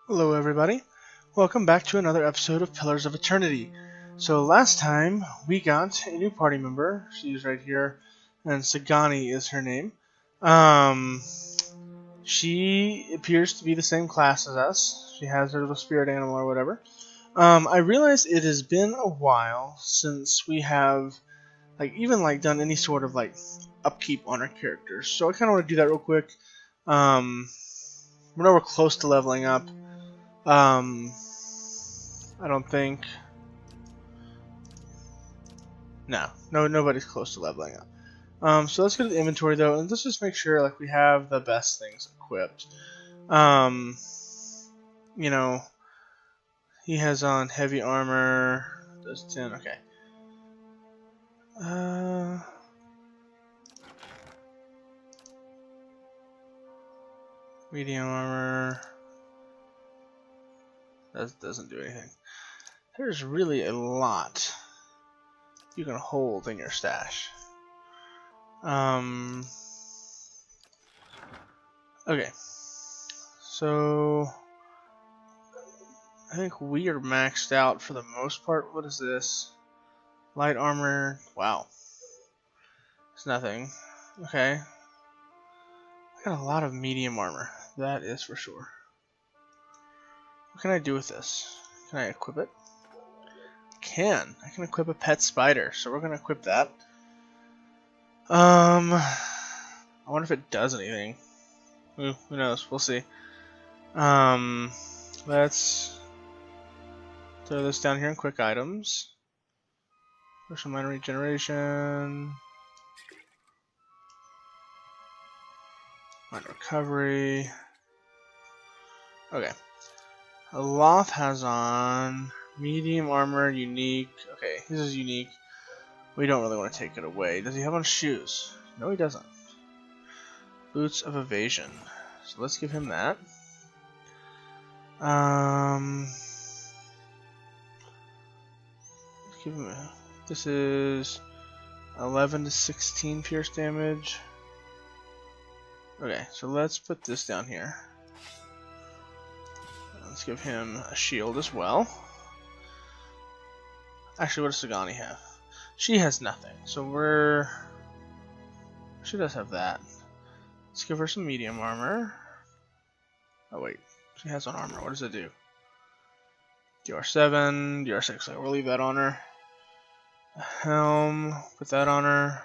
Hello everybody, welcome back to another episode of Pillars of Eternity. So last time we got a new party member, she's right here, and Sagani is her name. She appears to be the same class as us, she has her little spirit animal or whatever. I realize it has been a while since we have even done any sort of upkeep on our characters, so I kind of want to do that real quick. We're nowhere close to leveling up. I don't think. No, nobody's close to leveling up. So let's go to the inventory though, and let's just make sure we have the best things equipped. You know, he has on heavy armor. Does 10. Okay. Medium armor. That doesn't do anything. There's really a lot you can hold in your stash. Okay. So I think we are maxed out for the most part. What is this? Light armor. Wow. It's nothing. Okay. I got a lot of medium armor. That is for sure. What can I do with this? Can I equip it? I can equip a pet spider, so we're gonna equip that. I wonder if it does anything. Ooh, who knows? We'll see. Let's throw this down here in quick items. Special minor regeneration. Minor recovery. Okay. Aloth has on medium armor, unique. Okay, this is unique. We don't really want to take it away. Does he have on shoes? No, he doesn't. Boots of evasion. So let's give him that. Let's give him this is 11 to 16 pierce damage. Okay, so let's put this down here. Let's give him a shield as well. Actually, what does Sagani have? She has nothing, so she does have that. Let's give her some medium armor. Oh wait, she has on armor. What does it do? DR7, DR6. We'll leave that on her. A helm, put that on her.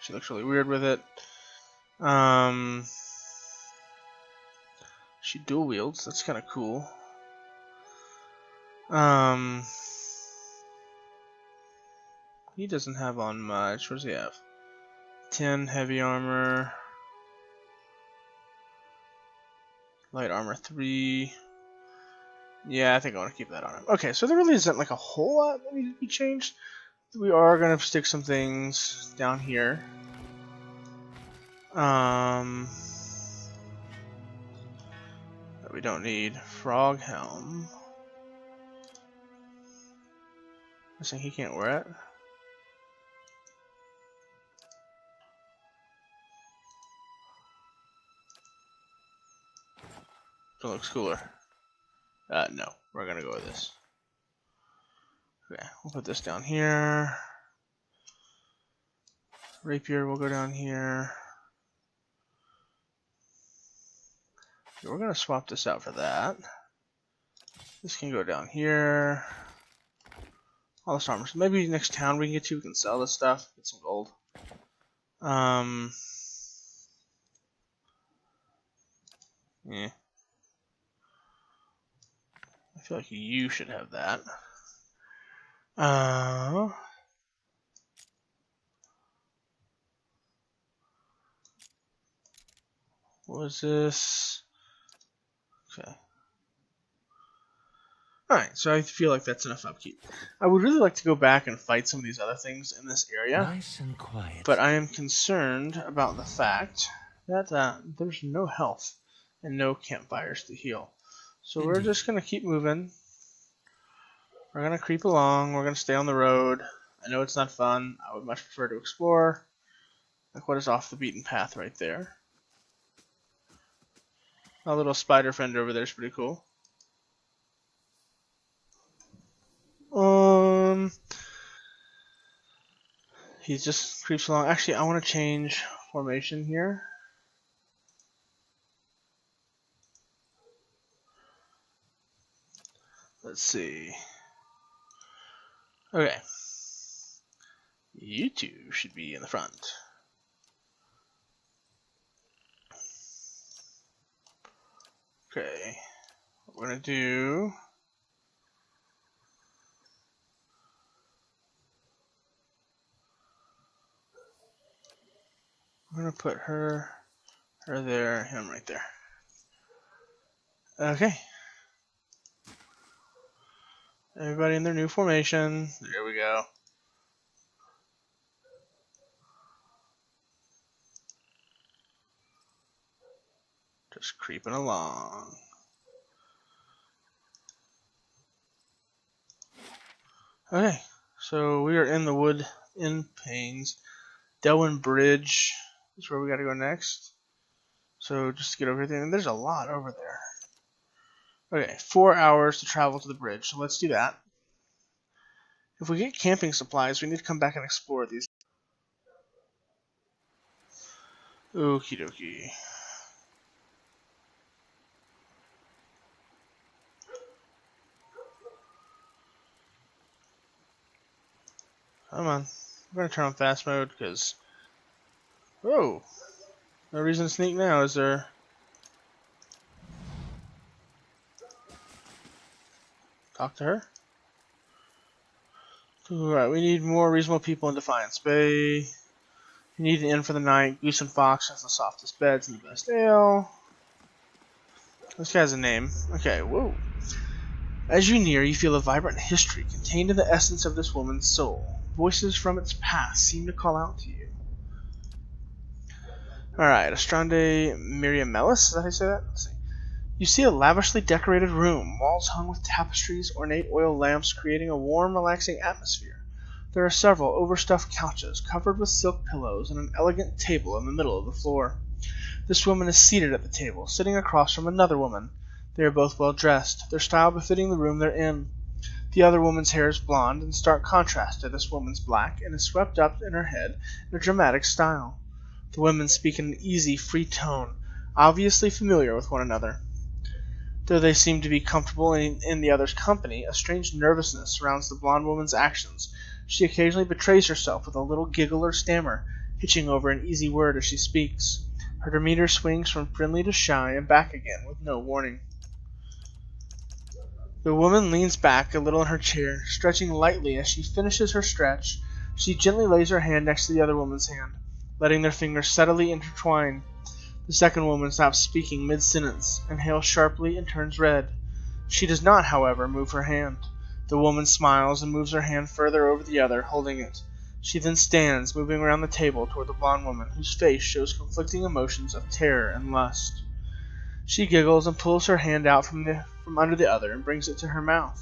She looks really weird with it. She dual wields. That's kind of cool. He doesn't have on much. What does he have? 10 heavy armor. Light armor 3. Yeah, I think I want to keep that on him. Okay, so there really isn't a whole lot that needs to be changed. We are going to stick some things down here. That we don't need. Frog helm. I think he can't wear it. It looks cooler. No, we're gonna go with this. Okay, we'll put this down here. Rapier will go down here. Okay, we're gonna swap this out for that. This can go down here. All this armor. So maybe next town we can get to, we can sell this stuff, get some gold. Yeah. I feel like you should have that. What was this? Okay. Alright, so I feel like that's enough upkeep. I would really like to go back and fight some of these other things in this area. Nice and quiet. But I am concerned about the fact that there's no health and no campfires to heal. So we're just going to keep moving. We're going to creep along. We're going to stay on the road. I know it's not fun. I would much prefer to explore. Like what is off the beaten path right there. A little spider friend over there is pretty cool. He just creeps along. Actually, I want to change formation here. Let's see. Okay. You two should be in the front. Okay. What we're going to do... We're going to put her there, him right there. Okay. Everybody in their new formation. There we go. Just creeping along. Okay, so we are in the wood in Pains. Delwyn Bridge is where we gotta go next. So just to get over everything, there's a lot over there. Okay, 4 hours to travel to the bridge, so let's do that. If we get camping supplies, we need to come back and explore these. Okie dokie. Come on. I'm gonna turn on fast mode because. Whoa! No reason to sneak now, is there? Talk to her? Alright, we need more reasonable people in Defiance Bay. We need an inn for the night. Goose and Fox has the softest beds and the best ale. This guy has a name. Okay, whoa. As you near, you feel a vibrant history contained in the essence of this woman's soul. Voices from its past seem to call out to you. Alright, Astrande Miriamelis, is that how you say that? Let's see. You see a lavishly decorated room, walls hung with tapestries, ornate oil lamps creating a warm, relaxing atmosphere. There are several overstuffed couches covered with silk pillows and an elegant table in the middle of the floor. This woman is seated at the table, sitting across from another woman. They are both well dressed, their style befitting the room they're in. The other woman's hair is blonde, in stark contrast to this woman's black, and is swept up in her head in a dramatic style. The women speak in an easy, free tone, obviously familiar with one another. Though they seem to be comfortable in the other's company, a strange nervousness surrounds the blonde woman's actions. She occasionally betrays herself with a little giggle or stammer, hitching over an easy word as she speaks. Her demeanor swings from friendly to shy and back again with no warning. The woman leans back a little in her chair, stretching lightly as she finishes her stretch. She gently lays her hand next to the other woman's hand, letting their fingers subtly intertwine. The second woman stops speaking mid-sentence, inhales sharply, and turns red. She does not, however, move her hand. The woman smiles and moves her hand further over the other, holding it. She then stands, moving around the table toward the blonde woman, whose face shows conflicting emotions of terror and lust. She giggles and pulls her hand out from under the other and brings it to her mouth,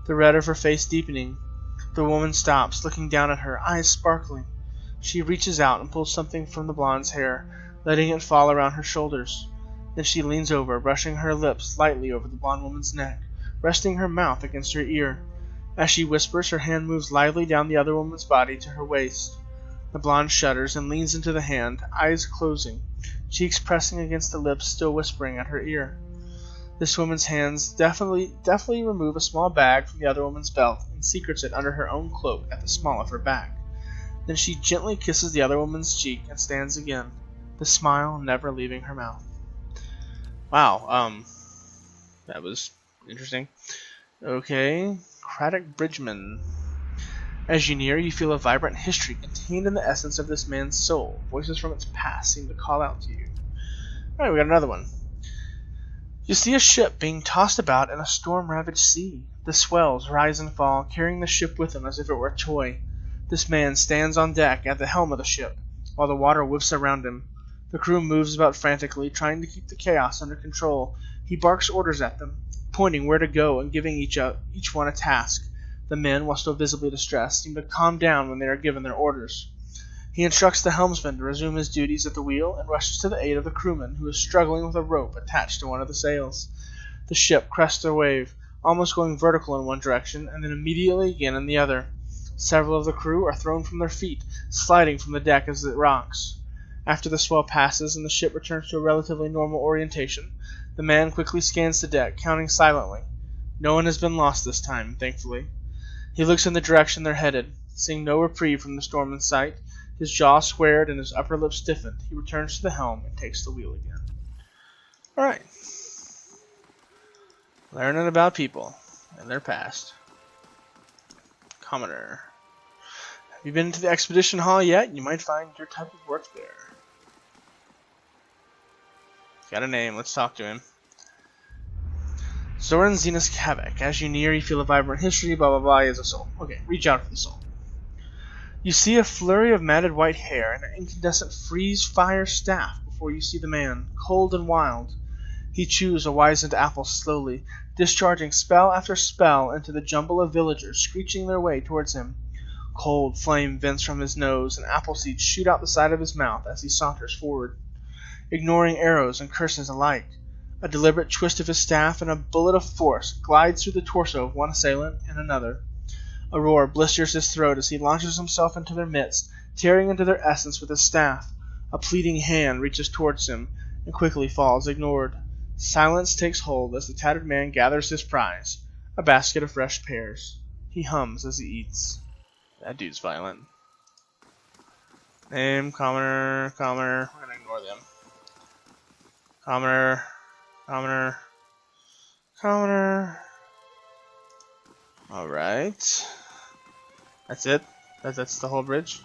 the red of her face deepening. The woman stops, looking down at her, eyes sparkling. She reaches out and pulls something from the blonde's hair, letting it fall around her shoulders. Then she leans over, brushing her lips lightly over the blonde woman's neck, resting her mouth against her ear. As she whispers, her hand moves lively down the other woman's body to her waist. The blonde shudders and leans into the hand, eyes closing, cheeks pressing against the lips still whispering at her ear. This woman's hands deftly remove a small bag from the other woman's belt and secrets it under her own cloak at the small of her back. Then she gently kisses the other woman's cheek and stands again, the smile never leaving her mouth. Wow, that was interesting. Okay, Craddock Bridgman. As you near, you feel a vibrant history contained in the essence of this man's soul. Voices from its past seem to call out to you. Alright, we got another one. You see a ship being tossed about in a storm-ravaged sea. The swells rise and fall, carrying the ship with them as if it were a toy. This man stands on deck at the helm of the ship, while the water whips around him. The crew moves about frantically, trying to keep the chaos under control. He barks orders at them, pointing where to go and giving each one a task. The men, while still visibly distressed, seem to calm down when they are given their orders. He instructs the helmsman to resume his duties at the wheel and rushes to the aid of the crewman, who is struggling with a rope attached to one of the sails. The ship crests a wave, almost going vertical in one direction and then immediately again in the other. Several of the crew are thrown from their feet, sliding from the deck as it rocks. After the swell passes and the ship returns to a relatively normal orientation, the man quickly scans the deck, counting silently. No one has been lost this time, thankfully. He looks in the direction they're headed. Seeing no reprieve from the storm in sight, his jaw squared and his upper lip stiffened, he returns to the helm and takes the wheel again. Alright. Learning about people and their past. Commoner. Have you been to the expedition hall yet? You might find your type of work there. Got a name, let's talk to him. Zoran Zenas Kavak. As you near, you feel a vibrant history, blah blah blah, he has a soul. Okay, reach out for the soul. You see a flurry of matted white hair and an incandescent freeze-fire staff before you see the man, cold and wild. He chews a wizened apple slowly, discharging spell after spell into the jumble of villagers screeching their way towards him. Cold flame vents from his nose, and apple seeds shoot out the side of his mouth as he saunters forward, ignoring arrows and curses alike. A deliberate twist of his staff and a bullet of force glides through the torso of one assailant and another. A roar blisters his throat as he launches himself into their midst, tearing into their essence with his staff. A pleading hand reaches towards him and quickly falls, ignored. Silence takes hold as the tattered man gathers his prize, a basket of fresh pears. He hums as he eats. That dude's violent. Name, commoner. We're gonna ignore them. Commoner. Alright. That's it? That's the whole bridge?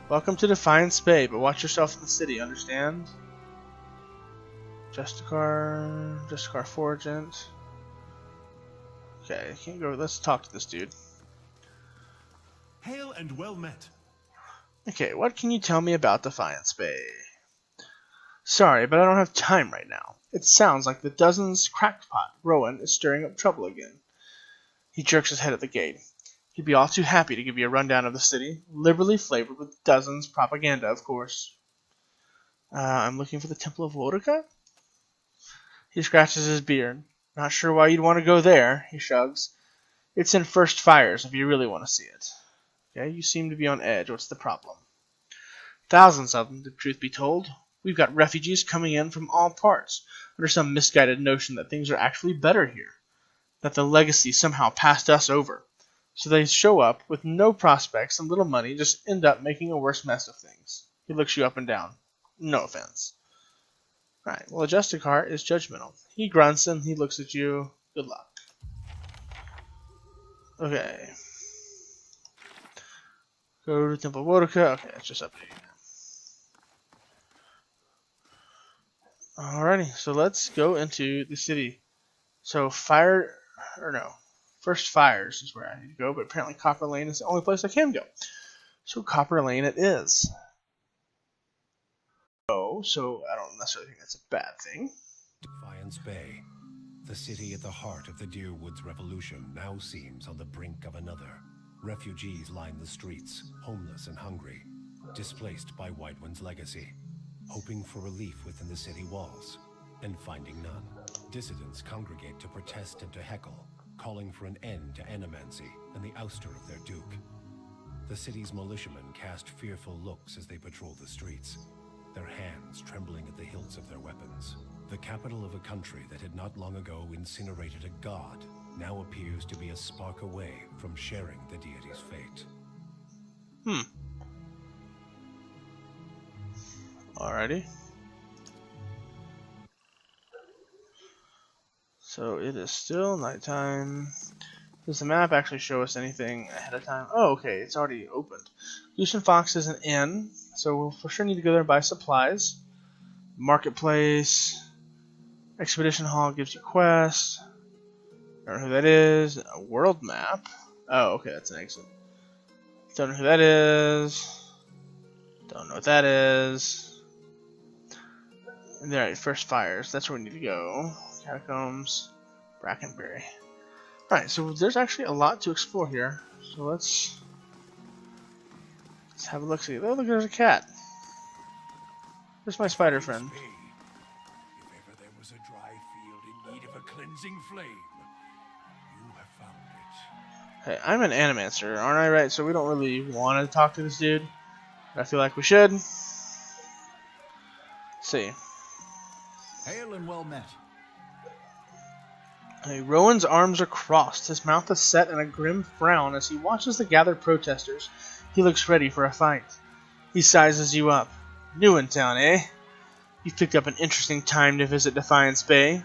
Welcome to Defiance Bay, but watch yourself in the city, understand? Justicar Forgent. Okay, can't go. Let's talk to this dude. Hail and well met. Okay, what can you tell me about Defiance Bay? Sorry, but I don't have time right now. It sounds like the dozens crackpot Rowan is stirring up trouble again. He jerks his head at the gate. He'd be all too happy to give you a rundown of the city, liberally flavored with dozens propaganda, of course. I'm looking for the Temple of Wodaka? He scratches his beard. Not sure why you'd want to go there, he shrugs. It's in First Fires if you really want to see it. Okay, you seem to be on edge. What's the problem? Thousands of them, the truth be told. We've got refugees coming in from all parts, under some misguided notion that things are actually better here, that the legacy somehow passed us over. So they show up with no prospects and little money, just end up making a worse mess of things. He looks you up and down. No offense. Right, well, a Justicar is judgmental. He grunts and he looks at you. Good luck. Okay. Go to Temple of Wodaka. Okay, that's just updating now. Alrighty, so let's go into the city. So First Fires is where I need to go, but apparently Copper Lane is the only place I can go. So Copper Lane it is. Oh, so I don't necessarily think that's a bad thing. Defiance Bay, the city at the heart of the Deerwoods Revolution, now seems on the brink of another. Refugees line the streets, homeless and hungry, displaced by Whitewind's legacy, hoping for relief within the city walls, and finding none. Dissidents congregate to protest and to heckle, calling for an end to animancy and the ouster of their duke. The city's militiamen cast fearful looks as they patrol the streets, their hands trembling at the hilts of their weapons. The capital of a country that had not long ago incinerated a god now appears to be a spark away from sharing the deity's fate. Alrighty. So it is still nighttime. Does the map actually show us anything ahead of time? Oh, okay, it's already opened. Goose and Fox is an inn, so we'll for sure need to go there and buy supplies. Marketplace. Expedition Hall gives you quests. Don't know who that is. A world map. Oh, okay, that's an exit. Don't know who that is. Don't know what that is. Alright, First Fires. That's where we need to go. Catacombs. Brackenberry. Alright, so there's actually a lot to explore here. So let's have a look. See, oh, look, there's a cat. Where's my spider friend? If ever there was a dry field in need of a cleansing flame, you have found it. Okay, I'm an animancer, aren't I right? So we don't really want to talk to this dude. But I feel like we should. Let's see. Hail and well met. Hey, Rowan's arms are crossed. His mouth is set in a grim frown as he watches the gathered protesters. He looks ready for a fight. He sizes you up. New in town, eh? You've picked up an interesting time to visit Defiance Bay.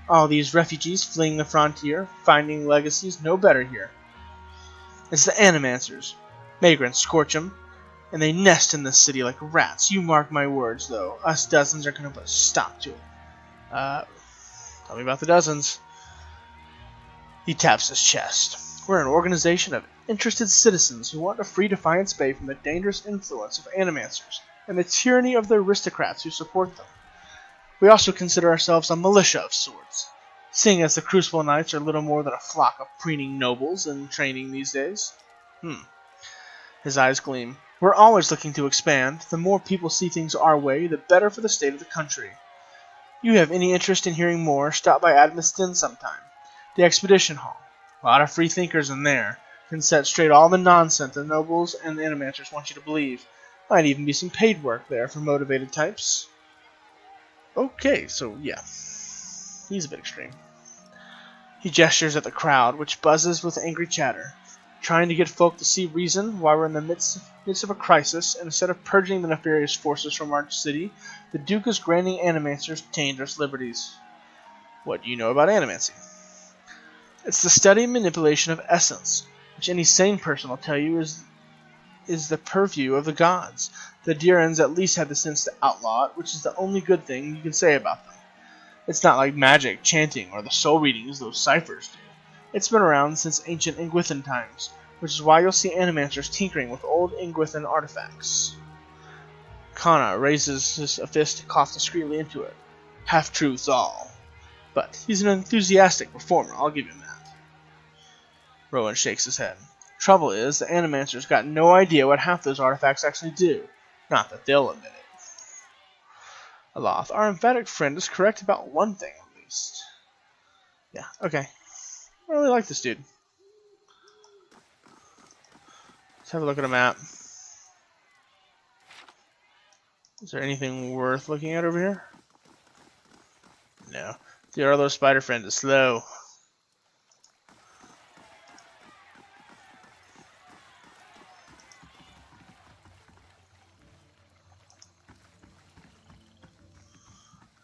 All these refugees fleeing the frontier, finding legacies no better here. It's the Animancers. Vagrants scorch 'em, and they nest in this city like rats. You mark my words, though. Us dozens are going to put a stop to it. Tell me about the dozens. He taps his chest. We're an organization of interested citizens who want to free Defiance Bay from the dangerous influence of Animancers and the tyranny of the aristocrats who support them. We also consider ourselves a militia of sorts, seeing as the Crucible Knights are little more than a flock of preening nobles in training these days. His eyes gleam. We're always looking to expand. The more people see things our way, the better for the state of the country. You have any interest in hearing more, stop by Admiston sometime. The Expedition Hall. A lot of free thinkers in there. Can set straight all the nonsense the nobles and the Animancers want you to believe. Might even be some paid work there for motivated types. Okay, so yeah. He's a bit extreme. He gestures at the crowd, which buzzes with angry chatter, trying to get folk to see reason why we're in the midst of a crisis, and instead of purging the nefarious forces from our city, the Duke is granting Animancers dangerous liberties. What do you know about Animancy? It's the study and manipulation of essence, which any sane person will tell you is the purview of the gods. The Durans at least had the sense to outlaw it, which is the only good thing you can say about them. It's not like magic, chanting, or the soul readings those ciphers do. It's been around since ancient Ingwithan times, which is why you'll see Animancers tinkering with old Ingwithan artifacts. Kana raises a fist to cough discreetly into it. Half-truths all. But he's an enthusiastic performer, I'll give him that. Rowan shakes his head. Trouble is, the Animancers got no idea what half those artifacts actually do. Not that they'll admit it. Aloth, our emphatic friend is correct about one thing, at least. Yeah, okay. I really like this dude. Let's have a look at a map. Is there anything worth looking at over here? No. The Arlo spider friend is slow.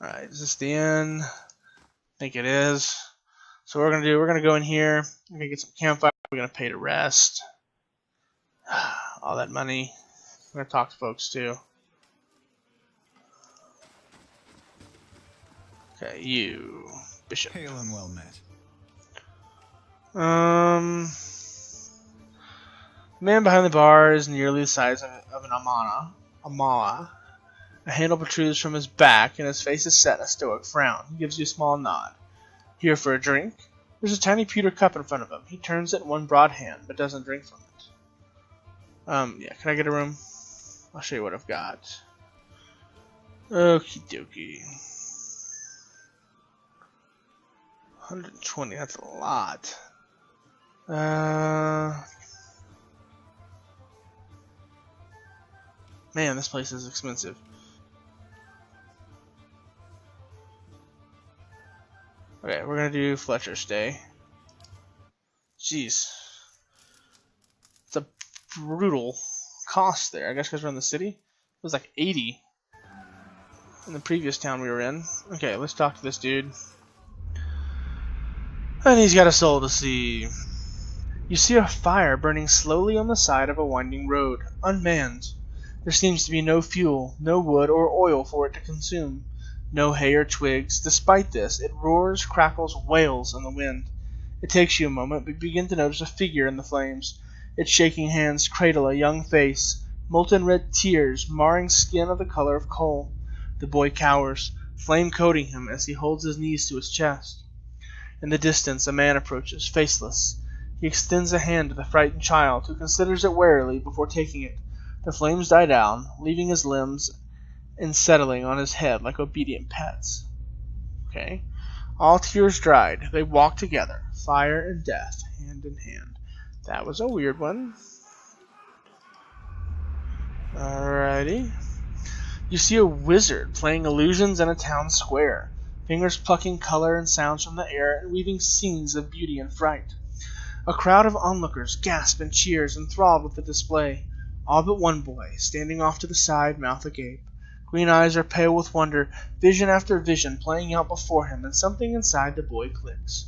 Alright, is this the end? I think it is. So what we're gonna go in here, we're gonna get some campfire, we're gonna pay to rest. All that money. We're gonna talk to folks too. Okay, you Bishop. Hail and well met. The man behind the bar is nearly the size of an Amala. A handle protrudes from his back, and his face is set in a stoic frown. He gives you a small nod. Here for a drink? There's a tiny pewter cup in front of him. He turns it in one broad hand, but doesn't drink from it. Yeah, can I get a room? I'll show you what I've got. Okie dokie. 120, that's a lot. Man, this place is expensive. Okay, we're gonna do Fletcher's Stay. Jeez. It's a brutal cost there. I guess because we're in the city. It was like 80 in the previous town we were in. Okay, let's talk to this dude. And he's got a soul to see. You see a fire burning slowly on the side of a winding road, unmanned. There seems to be no fuel, no wood or oil for it to consume. No hay or twigs. Despite this, it roars, crackles, wails in the wind. It takes you a moment, but you begin to notice a figure in the flames. Its shaking hands cradle a young face, molten red tears marring skin of the color of coal. The boy cowers, flame coating him as he holds his knees to his chest. In the distance, a man approaches, faceless. He extends a hand to the frightened child, who considers it warily before taking it. The flames die down, leaving his limbs and settling on his head like obedient pets. Okay. All tears dried. They walk together, fire and death, hand in hand. That was a weird one. Alrighty. You see a wizard playing illusions in a town square, fingers plucking color and sounds from the air and weaving scenes of beauty and fright. A crowd of onlookers gasp and cheers, enthralled with the display. All but one boy, standing off to the side, mouth agape. Green eyes are pale with wonder, vision after vision playing out before him, and something inside the boy clicks.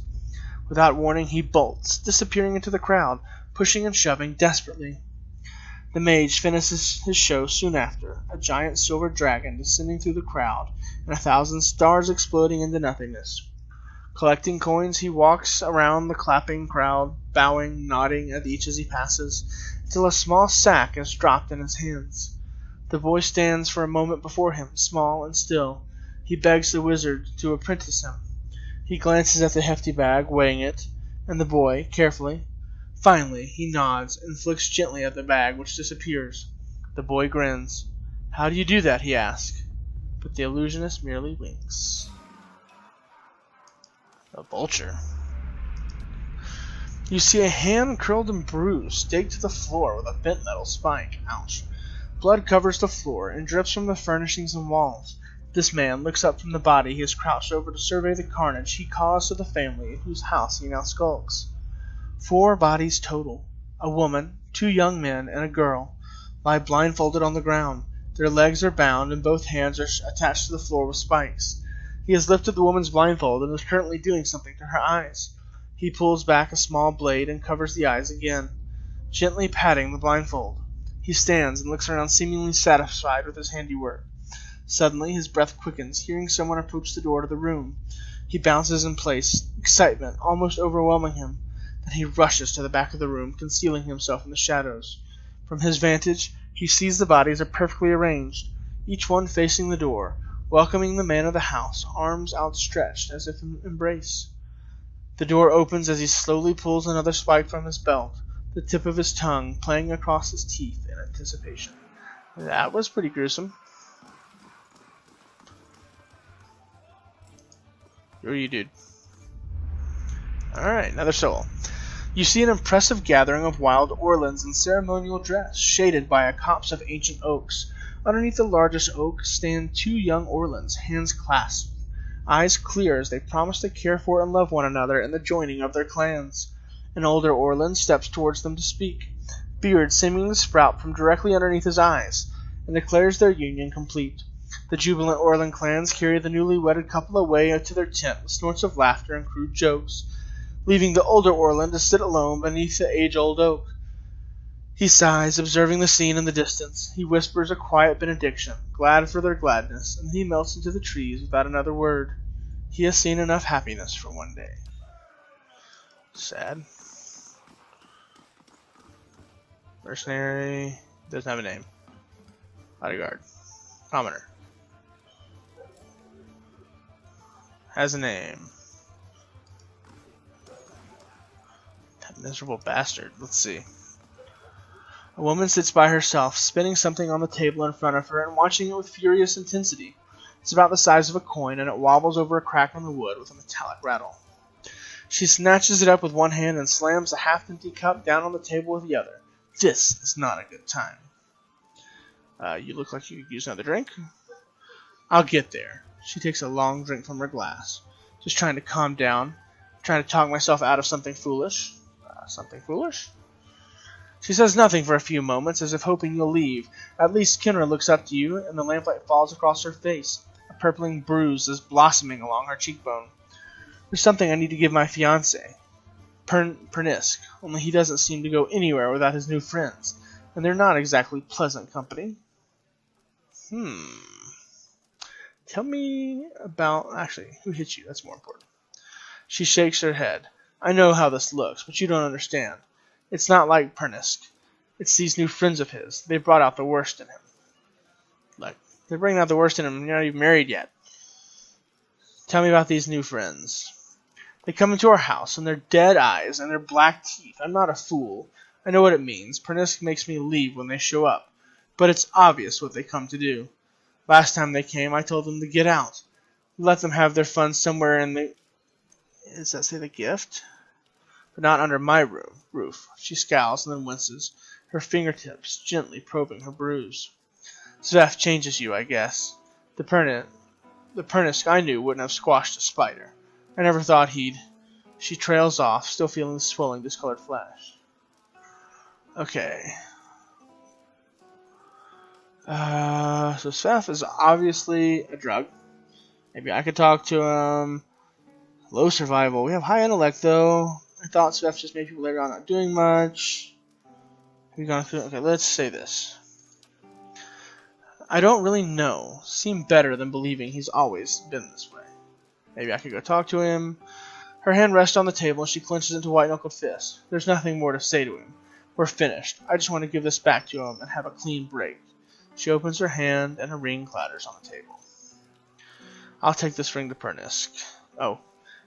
Without warning, he bolts, disappearing into the crowd, pushing and shoving desperately. The mage finishes his show soon after, a giant silver dragon descending through the crowd, and 1,000 stars exploding into nothingness. Collecting coins, he walks around the clapping crowd, bowing, nodding at each as he passes, until a small sack is dropped in his hands. The boy stands for a moment before him, small and still. He begs the wizard to apprentice him. He glances at the hefty bag, weighing it, and the boy, carefully. Finally, he nods and flicks gently at the bag, which disappears. The boy grins. "How do you do that?" he asks. But the illusionist merely winks. A vulture. You see a hand curled and bruised, staked to the floor with a bent metal spike. Ouch. Blood covers the floor and drips from the furnishings and walls. This man looks up from the body he has crouched over to survey the carnage he caused to the family in whose house he now skulks. 4 bodies total. A woman, 2 young men, and a girl lie blindfolded on the ground. Their legs are bound and both hands are attached to the floor with spikes. He has lifted the woman's blindfold and is currently doing something to her eyes. He pulls back a small blade and covers the eyes again, gently patting the blindfold. He stands and looks around, seemingly satisfied with his handiwork. Suddenly, his breath quickens, hearing someone approach the door to the room. He bounces in place, excitement almost overwhelming him. Then he rushes to the back of the room, concealing himself in the shadows. From his vantage, he sees the bodies are perfectly arranged, each one facing the door, welcoming the man of the house, arms outstretched as if in embrace. The door opens as he slowly pulls another spike from his belt, the tip of his tongue playing across his teeth in anticipation. That was pretty gruesome. Who are you, dude? Alright, another soul. You see an impressive gathering of wild orlins in ceremonial dress, shaded by a copse of ancient oaks. Underneath the largest oak stand 2 young orlins, hands clasped, eyes clear as they promise to care for and love one another in the joining of their clans. An older orlin steps towards them to speak, beard seeming to sprout from directly underneath his eyes, and declares their union complete. The jubilant orlin clans carry the newly wedded couple away to their tent with snorts of laughter and crude jokes, leaving the older orlin to sit alone beneath the age-old oak. He sighs, observing the scene in the distance. He whispers a quiet benediction, glad for their gladness, and he melts into the trees without another word. He has seen enough happiness for one day. Sad. Mercenary. Doesn't have a name. Bodyguard. Commoner. Has a name. That miserable bastard. Let's see. A woman sits by herself, spinning something on the table in front of her and watching it with furious intensity. It's about the size of a coin, and it wobbles over a crack in the wood with a metallic rattle. She snatches it up with one hand and slams the half-empty cup down on the table with the other. This is not a good time. You look like you could use another drink. I'll get there. She takes a long drink from her glass. Just trying to calm down. Trying to talk myself out of something foolish. Something foolish? She says nothing for a few moments, as if hoping you'll leave. At least Kenra looks up to you, and the lamplight falls across her face. A purpling bruise is blossoming along her cheekbone. There's something I need to give my fiancé, Pernisk, only he doesn't seem to go anywhere without his new friends, and they're not exactly pleasant company. Tell me about... Actually, who hit you? That's more important. She shakes her head. I know how this looks, but you don't understand. It's not like Pernisk. It's these new friends of his. They brought out the worst in him. Like, they're bringing out the worst in him, and you're not even married yet. Tell me about these new friends. They come into our house, and their dead eyes, and their black teeth. I'm not a fool. I know what it means. Pernisk makes me leave when they show up. But it's obvious what they come to do. Last time they came, I told them to get out. Let them have their fun somewhere in the... Does that say the gift? but not under my roof. She scowls and then winces, her fingertips gently probing her bruise. Zeph changes you, I guess. The Pernisk I knew wouldn't have squashed a spider. I never thought he'd. She trails off, still feeling the swelling, discolored flesh. Okay. So Zeph is obviously a drug. Maybe I could talk to him. Low survival. We have high intellect, though. I thought Zeph just made people later on not doing much. Have you gone through? Okay, let's say this. I don't really know. Seem better than believing he's always been this way. Maybe I could go talk to him. Her hand rests on the table and she clenches into white-knuckled fist. There's nothing more to say to him. We're finished. I just want to give this back to him and have a clean break. She opens her hand and a ring clatters on the table. I'll take this ring to Pernisk. Oh,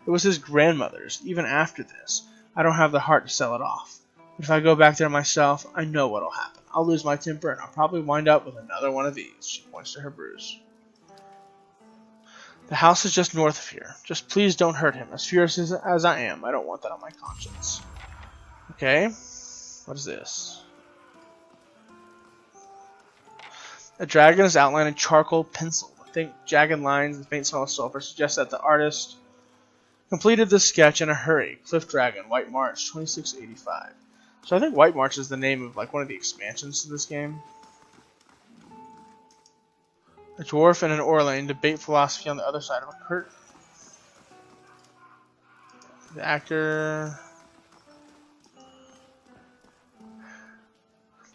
it was his grandmother's, even after this. I don't have the heart to sell it off. But if I go back there myself, I know what'll happen. I'll lose my temper and I'll probably wind up with another one of these. She points to her bruise. The house is just north of here. Just please don't hurt him. As furious as I am, I don't want that on my conscience. Okay. What is this? A dragon is outlined in charcoal pencil. I think jagged lines and faint smell of sulfur suggest that the artist completed this sketch in a hurry. Cliff Dragon, White March, 2685. So I think White March is the name of like one of the expansions to this game. A dwarf and an Orlane debate philosophy on the other side of a curtain. The actor.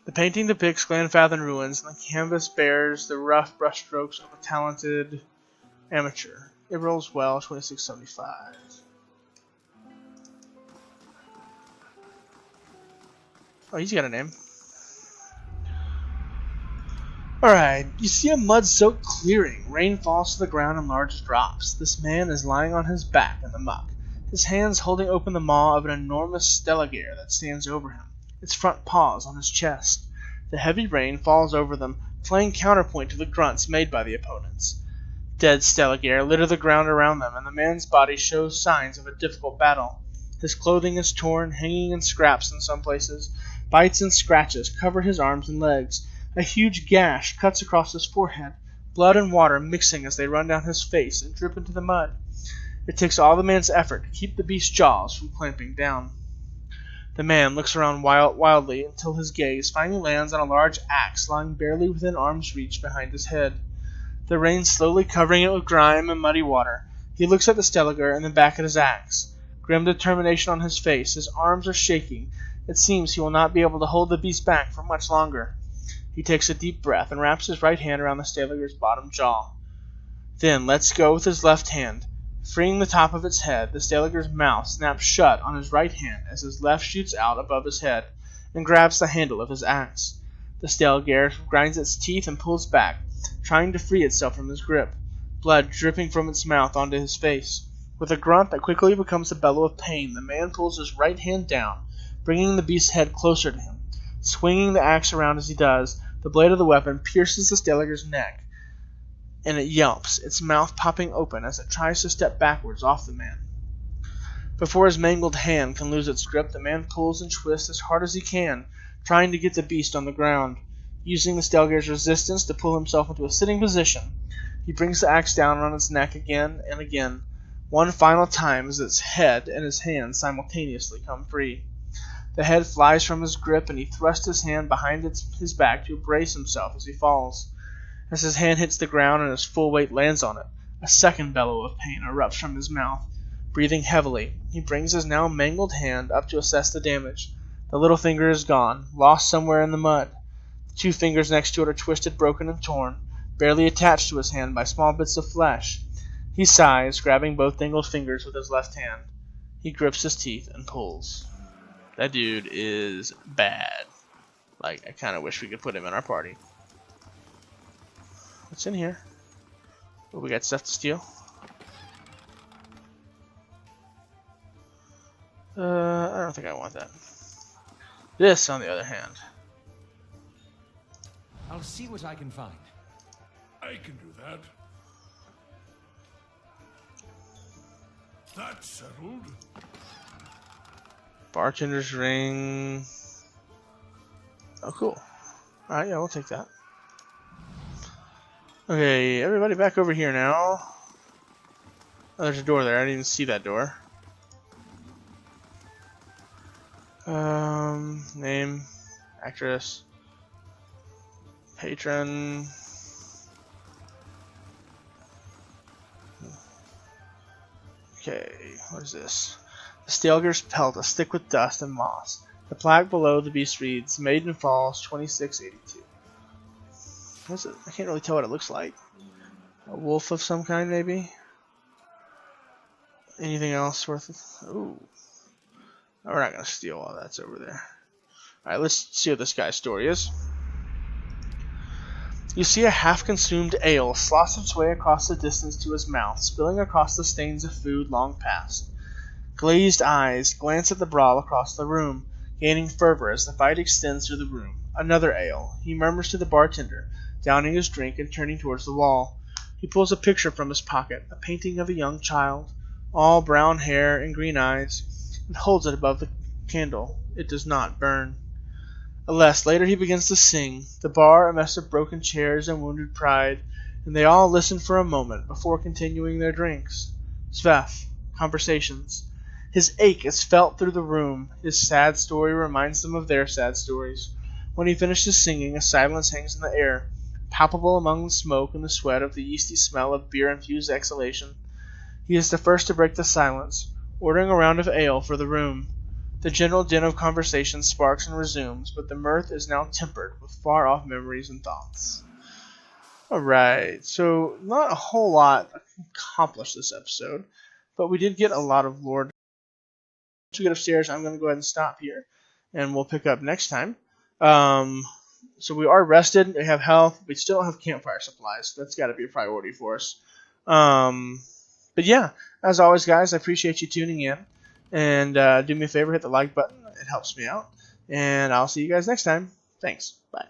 The painting depicts Glenfathen ruins, and the canvas bears the rough brushstrokes of a talented amateur. It rolls well, 2675. Oh, he's got a name. Alright, you see a mud-soaked clearing. Rain falls to the ground in large drops. This man is lying on his back in the muck, his hands holding open the maw of an enormous Stellagare that stands over him, its front paws on his chest. The heavy rain falls over them, playing counterpoint to the grunts made by the opponents. Dead Stellagare litter the ground around them, and the man's body shows signs of a difficult battle. His clothing is torn, hanging in scraps in some places. Bites and scratches cover his arms and legs. A huge gash cuts across his forehead, blood and water mixing as they run down his face and drip into the mud. It takes all the man's effort to keep the beast's jaws from clamping down. The man looks around wildly until his gaze finally lands on a large axe lying barely within arm's reach behind his head. The rain slowly covering it with grime and muddy water. He looks at the Stellagare and then back at his axe. Grim determination on his face, his arms are shaking. It seems he will not be able to hold the beast back for much longer. He takes a deep breath and wraps his right hand around the Stellagare's bottom jaw. Then lets go with his left hand. Freeing the top of its head, the Stellagare's mouth snaps shut on his right hand as his left shoots out above his head and grabs the handle of his axe. The Stellagare grinds its teeth and pulls back, trying to free itself from his grip, blood dripping from its mouth onto his face. With a grunt that quickly becomes a bellow of pain, the man pulls his right hand down, bringing the beast's head closer to him. Swinging the axe around as he does, the blade of the weapon pierces the Stellagare's neck, and it yelps, its mouth popping open as it tries to step backwards off the man. Before his mangled hand can lose its grip, the man pulls and twists as hard as he can, trying to get the beast on the ground. Using the Stellagare's resistance to pull himself into a sitting position, he brings the axe down on its neck again and again, one final time as its head and his hand simultaneously come free. The head flies from his grip, and he thrusts his hand behind his back to brace himself as he falls. As his hand hits the ground and his full weight lands on it, a second bellow of pain erupts from his mouth. Breathing heavily, he brings his now mangled hand up to assess the damage. The little finger is gone, lost somewhere in the mud. The two fingers next to it are twisted, broken, and torn, barely attached to his hand by small bits of flesh. He sighs, grabbing both dangled fingers with his left hand. He grips his teeth and pulls. That dude is bad. Like, I kind of wish we could put him in our party. What's in here? Oh, we got stuff to steal. I don't think I want that. This, on the other hand. I'll see what I can find. I can do that. That's settled. Bartender's ring. Oh, cool. Alright, yeah, we'll take that. Okay, everybody back over here now. Oh, there's a door there. I didn't even see that door. Name, actress, patron. Okay, what is this? The Stalger's pelt, a stick with dust and moss. The plaque below the beast reads, Maiden Falls, 2682. What's it? I can't really tell what it looks like. A wolf of some kind, maybe? Anything else worth it? Ooh. We're not going to steal all that's over there. Alright, let's see what this guy's story is. You see a half-consumed ale slosh its way across the distance to his mouth, spilling across the stains of food long past. Glazed eyes glance at the brawl across the room, gaining fervor as the fight extends through the room. Another ale. He murmurs to the bartender, downing his drink and turning towards the wall. He pulls a picture from his pocket, a painting of a young child, all brown hair and green eyes, and holds it above the candle. It does not burn. Alas, later he begins to sing, the bar a mess of broken chairs and wounded pride, and they all listen for a moment before continuing their drinks. Sveff. Conversations. His ache is felt through the room. His sad story reminds them of their sad stories. When he finishes singing, a silence hangs in the air, palpable among the smoke and the sweat of the yeasty smell of beer-infused exhalation. He is the first to break the silence, ordering a round of ale for the room. The general din of conversation sparks and resumes, but the mirth is now tempered with far-off memories and thoughts. Alright, so not a whole lot accomplished this episode, but we did get a lot of lore. Once we get upstairs, I'm going to go ahead and stop here, and we'll pick up next time. So we are rested, we have health, we still don't have campfire supplies. That's got to be a priority for us. But yeah, as always, guys, I appreciate you tuning in. And do me a favor, hit the like button. It helps me out. And I'll see you guys next time. Thanks. Bye.